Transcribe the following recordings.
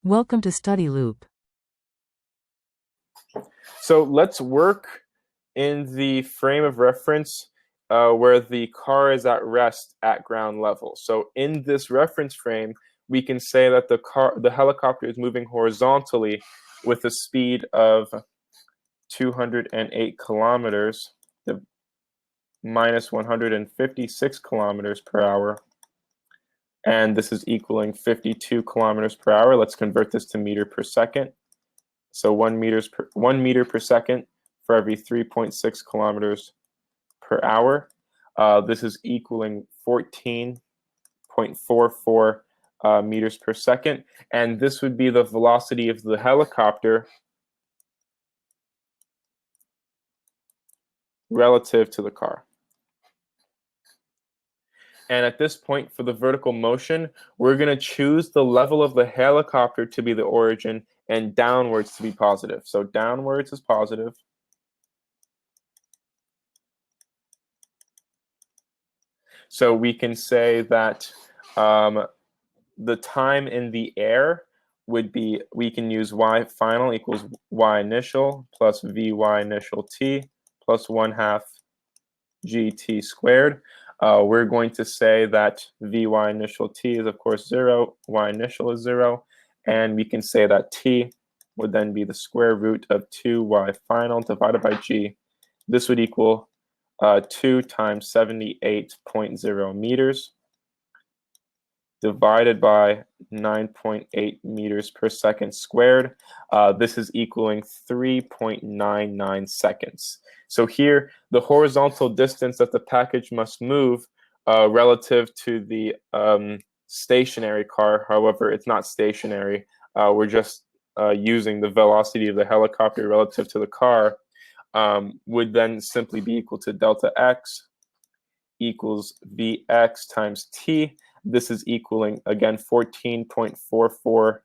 Welcome to Study Loop. So let's work in the frame of reference where the car is at rest at ground level. So in this reference frame, we can say that the helicopter is moving horizontally with a speed of 208 kilometers minus 156 kilometers per hour. And this is equaling 52 kilometers per hour. Let's convert this to meter per second. So 1 meter per second for every 3.6 kilometers per hour. This is equaling 14.44 meters per second. And this would be the velocity of the helicopter relative to the car. And at this point, for the vertical motion, we're going to choose the level of the helicopter to be the origin and downwards to be positive. So downwards is positive. So we can say that the time in the air would be, we can use y final equals y initial plus vy initial t plus 1/2 gt squared. We're going to say that vy initial t is, of course, 0, y initial is 0, and we can say that t would then be the square root of 2y final divided by g. This would equal 2 times 78.0 meters divided by 9.8 meters per second squared. This is equaling 3.99 seconds. So here, the horizontal distance that the package must move relative to the stationary car, however, it's not stationary. We're just using the velocity of the helicopter relative to the car, would then simply be equal to delta x equals vx times t. This is equaling, again, 14.44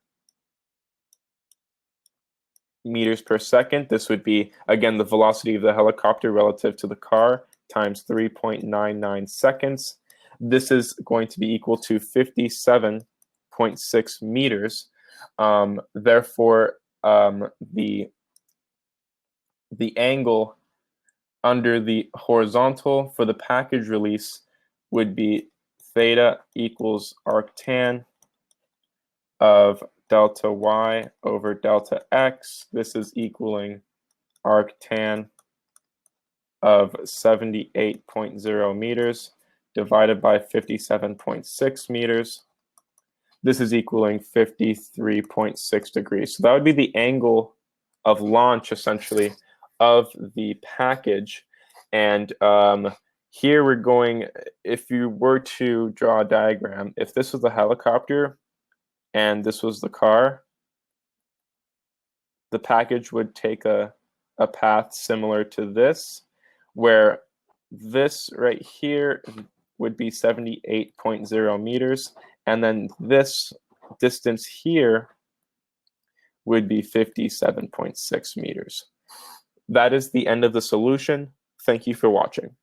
meters per second. This would be, again, the velocity of the helicopter relative to the car times 3.99 seconds. This is going to be equal to 57.6 meters. Therefore, the angle under the horizontal for the package release would be theta equals arctan of delta y over delta x. This is equaling arctan of 78.0 meters divided by 57.6 meters. This is equaling 53.6 degrees. So that would be the angle of launch, essentially, of the package. And here we're going, if you were to draw a diagram, if this was the helicopter and this was the car, the package would take a path similar to this, where this right here would be 78.0 meters, and then this distance here would be 57.6 meters. That is the end of the solution. Thank you for watching.